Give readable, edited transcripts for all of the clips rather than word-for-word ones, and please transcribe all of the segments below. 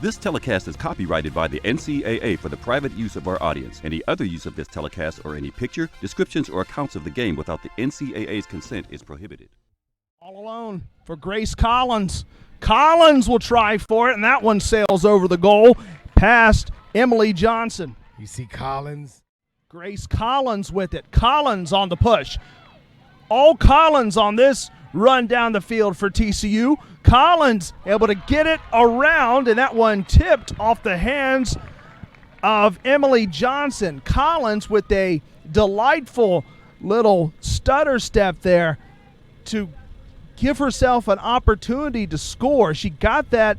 This telecast is copyrighted by the NCAA for the private use of our audience. Any other use of this telecast or any picture, descriptions, or accounts of the game without the NCAA's consent is prohibited. All alone for Grace Collins. Collins will try for it, and that one sails over the goal past Emily Johnson. You see Collins. Grace Collins with it. Collins on the push. All Collins on this run down the field for TCU. Collins able to get it around, and that one tipped off the hands of Emily Johnson. Collins with a delightful little stutter step there to give herself an opportunity to score. She got that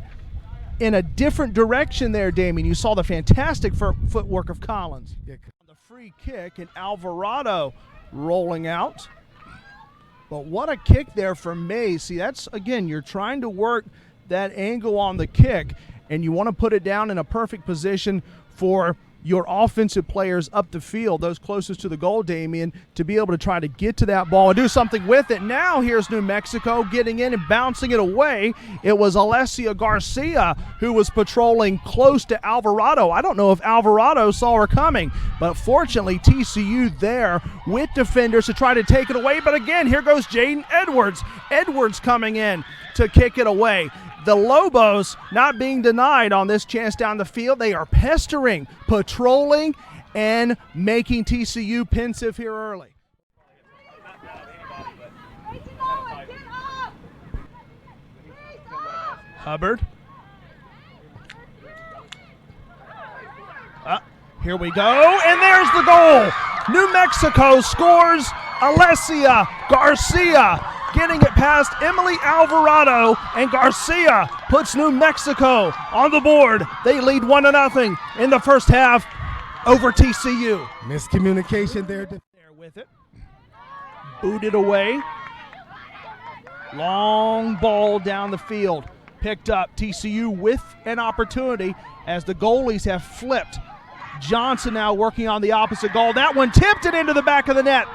in a different direction there, Damien. You saw the fantastic footwork of Collins. The free kick, and Alvarado rolling out. But what a kick there from Mays. See, that's, again, you're trying to work that angle on the kick, and you want to put it down in a perfect position for your offensive players up the field, those closest to the goal, Damien, to be able to try to get to that ball and do something with it. Now here's New Mexico getting in and bouncing it away. It was Alessia Garcia who was patrolling close to Alvarado. I don't know if Alvarado saw her coming, but fortunately TCU there with defenders to try to take it away. But again, here goes Jaden Edwards. Edwards coming in to kick it away. The Lobos not being denied on this chance down the field. They are pestering, patrolling, and making TCU pensive here early. Hubbard. Here we go, and there's the goal. New Mexico scores. Alessia Garcia getting it past Emily Alvarado, and Garcia puts New Mexico on the board. They lead 1-0 in the first half over TCU. Miscommunication there. There with it. Booted away. Long ball down the field. Picked up. TCU with an opportunity as the goalies have flipped. Johnson now working on the opposite goal. That one tipped it into the back of the net.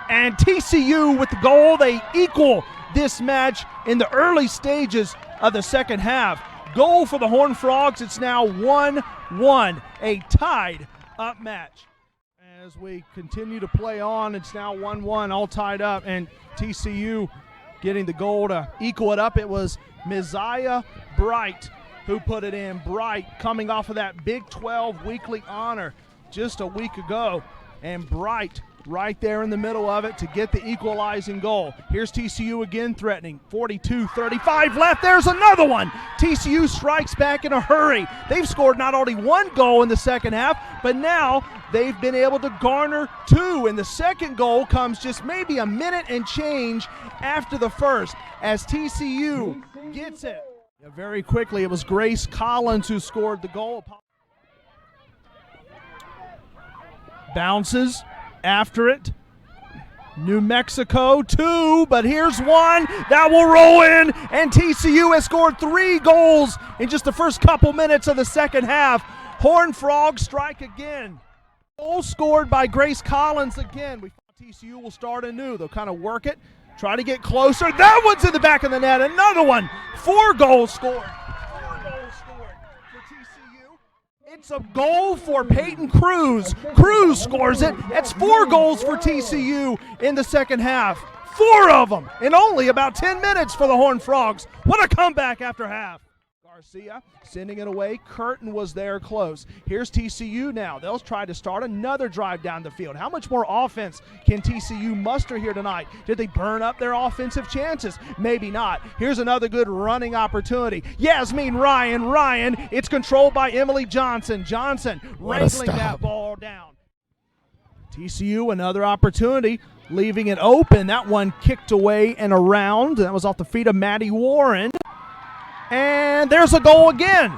And TCU with the goal, they equal this match in the early stages of the second half. Goal for the Horned Frogs. It's now 1-1, a tied up match. As we continue to play on, it's now 1-1, all tied up, and TCU getting the goal to equal it up. It was Messiah Bright who put it in. Bright coming off of that Big 12 weekly honor just a week ago, and Bright right there in the middle of it to get the equalizing goal. Here's TCU again threatening. 42-35 left. There's another one. TCU strikes back in a hurry. They've scored not only one goal in the second half, but now they've been able to garner two. And the second goal comes just maybe a minute and change after the first as TCU gets it. Yeah, very quickly, it was Grace Collins who scored the goal. Bounces after it. New Mexico, two, but here's one that will roll in, and TCU has scored 3 goals in just the first couple minutes of the second half. Horned Frogs strike again. Goal scored by Grace Collins again. We thought TCU will start anew. They'll kind of work it, try to get closer. That one's in the back of the net. Another one. 4 goals scored. 4 goals scored for TCU. It's a goal for Peyton Cruz. Cruz scores it. That's 4 goals for TCU in the second half. 4 of them in only about 10 minutes for the Horned Frogs. What a comeback after half. Garcia sending it away. Curtin was there close. Here's TCU now. They'll try to start another drive down the field. How much more offense can TCU muster here tonight? Did they burn up their offensive chances? Maybe not. Here's another good running opportunity. Yasmin Ryan. It's controlled by Emily Johnson. Johnson wrangling that ball down. TCU, another opportunity, leaving it open. That one kicked away and around. That was off the feet of Maddie Warren. And there's a goal again.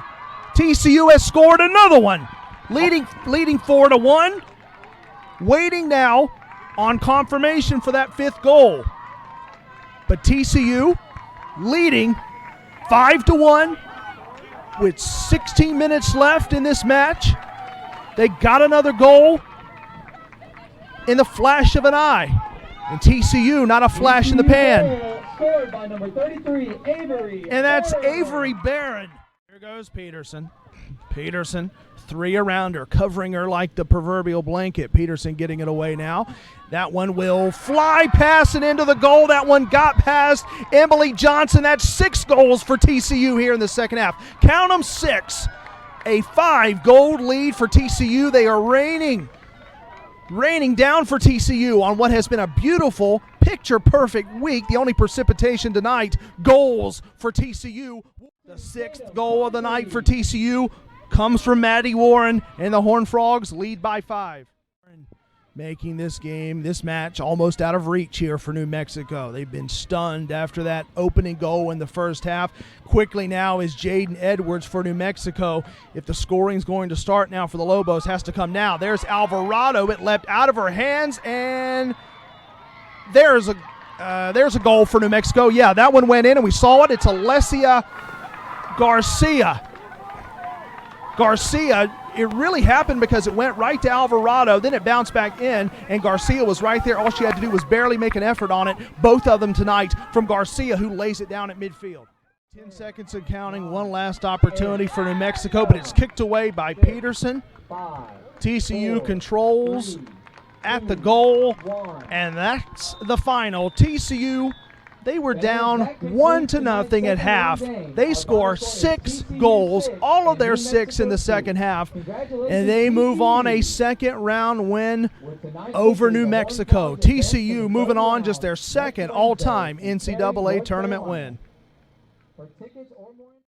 TCU has scored another one, leading 4-1. Waiting now on confirmation for that 5th goal. But TCU leading 5-1 with 16 minutes left in this match. They got another goal in the flash of an eye. And TCU, not a flash in the pan. Scored by number 33, Avery. And that's Avery Barron. Here Here goes Peterson. Peterson, three around her, covering her like the proverbial blanket. Peterson getting it away now. That one will fly past and into the goal. That one got past Emily Johnson. That's 6 goals for TCU here in the second half. Count them, 6. A 5-goal lead for TCU. They are raining down for TCU on what has been a beautiful, picture-perfect week. The only precipitation tonight, goals for TCU. The 6th goal of the night for TCU comes from Maddie Warren, and the Horned Frogs lead by 5. Making this match almost out of reach here for New Mexico. They've been stunned after that opening goal in the first half. Quickly now is Jaden Edwards for New Mexico. If the scoring's going to start now for the Lobos, has to come now. There's Alvarado. It leapt out of her hands, and there's a goal for New Mexico. Yeah, that one went in, and we saw it. It's Alessia Garcia. It really happened because it went right to Alvarado, then it bounced back in, and Garcia was right there. All she had to do was barely make an effort on it. Both of them tonight from Garcia, who lays it down at midfield. 10 seconds and counting, one last opportunity for New Mexico, but it's kicked away by Peterson. TCU controls at the goal, and that's the final. TCU, they were down 1-0 at half. They score 6 goals, all of their 6 in the second half, and they move on a second-round win over New Mexico. TCU moving on just their second all-time NCAA tournament win.